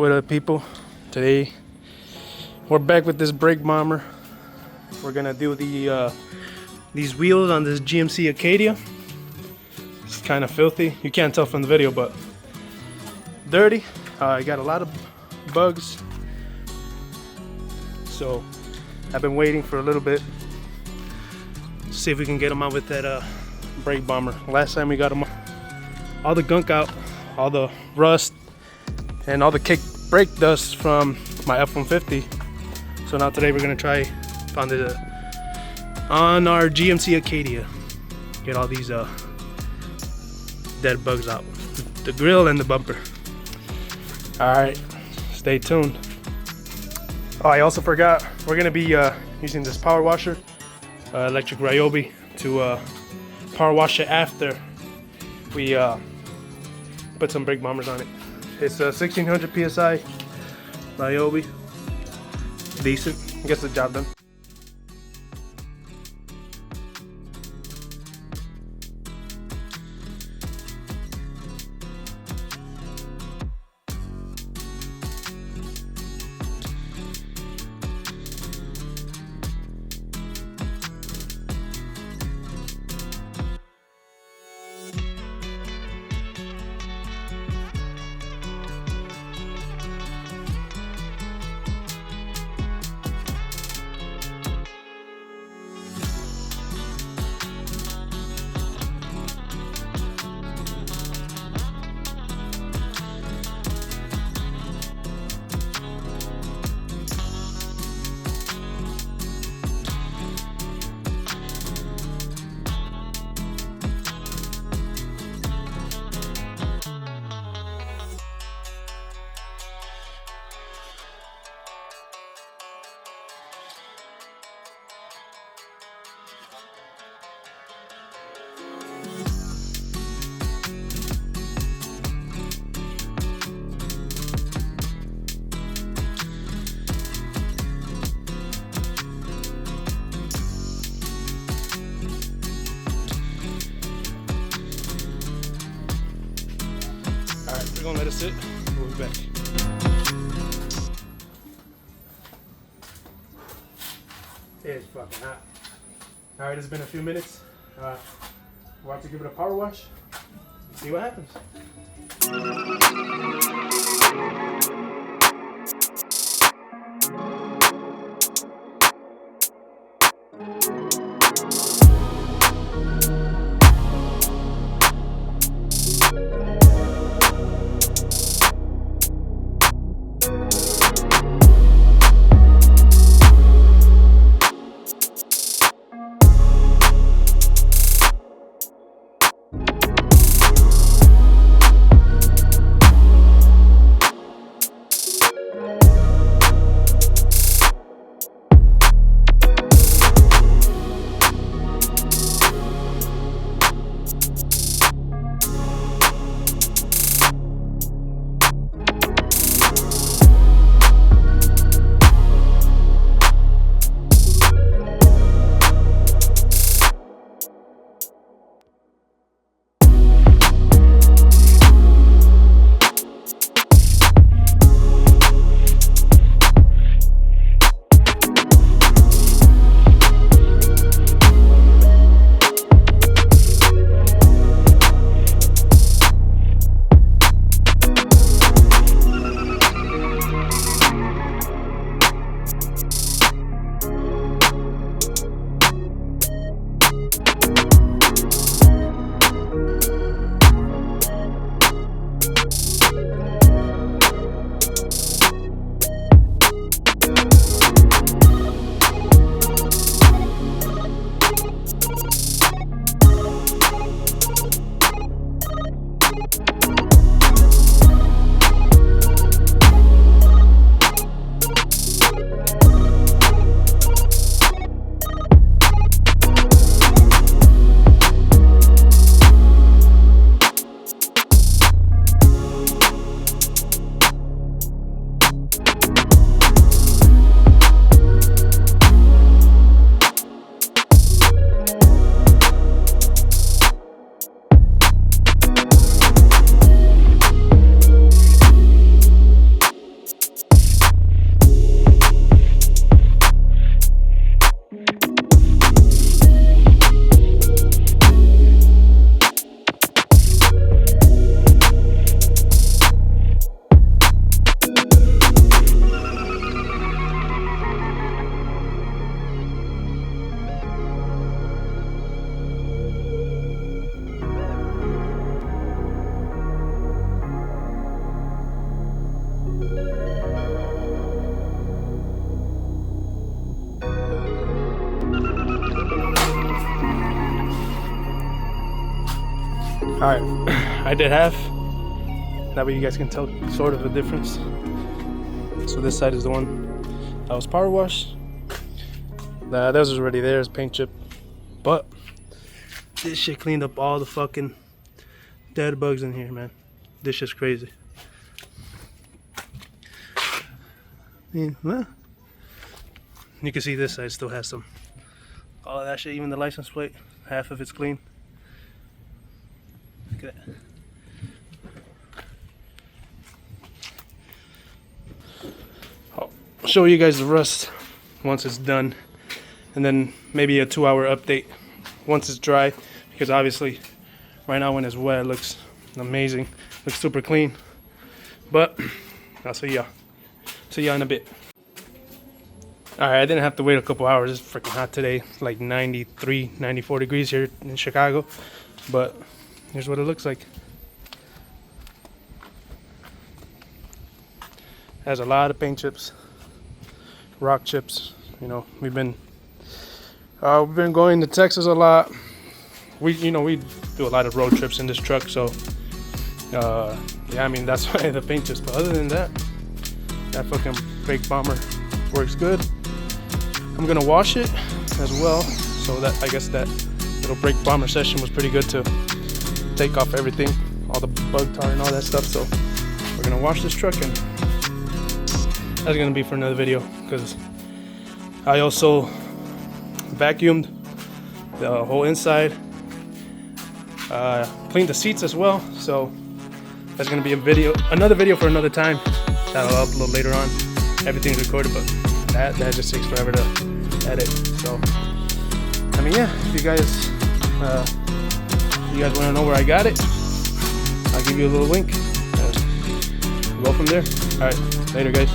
What up, people? Today we're back with this brake bomber. We're gonna do the these wheels on this GMC Acadia. It's kind of filthy. You can't tell from the video, but dirty. I got a lot of bugs, so I've been waiting for a little bit to see if we can get them out with that brake bomber. Last time we got them, all the gunk out, all the rust, and all the kick brake dust from my F-150. So now today we're gonna try on our GMC Acadia, get all these dead bugs out, the grill and the bumper. All right, stay tuned. Oh, I also forgot, we're gonna be using this power washer, electric Ryobi, to power wash it after we put some brake bombers on it. It's a 1600 PSI Ryobi. Decent, gets the job done. We're gonna let it sit. We'll be back. It's fucking hot. All right, it's been a few minutes. We'll have to give it a power wash. See what happens. Alright, I did half. That way you guys can tell sort of the difference. So this side is the one that was power washed. That was already there as paint chip. But this shit cleaned up all the fucking dead bugs in here, man. This shit's crazy. Well, you can see this side still has some, all of that shit, even the license plate, half of it's clean. Look at that. I'll show you guys the rust once it's done, and then maybe a 2-hour update once it's dry, because obviously right now when it's wet it looks amazing, looks super clean. But I'll see y'all in a bit. Alright, I didn't have to wait a couple hours. It's freaking hot today. It's like 93, 94 degrees here in Chicago. But here's what it looks like. Has a lot of paint chips, rock chips. You know, we've been going to Texas a lot. We do a lot of road trips in this truck, so yeah, I mean that's why the paint chips. But other than that, that fucking brake bomber works good. I'm gonna wash it as well, so that I guess that little brake bomber session was pretty good to take off everything, all the bug tar and all that stuff. So we're gonna wash this truck, and that's gonna be for another video, because I also vacuumed the whole inside, cleaned the seats as well. So that's gonna be another video for another time that I'll upload later on. Everything's recorded, but that just takes forever to edit. So I mean, yeah, if you guys want to know where I got it, I'll give you a little link. Go from there. All right, later guys.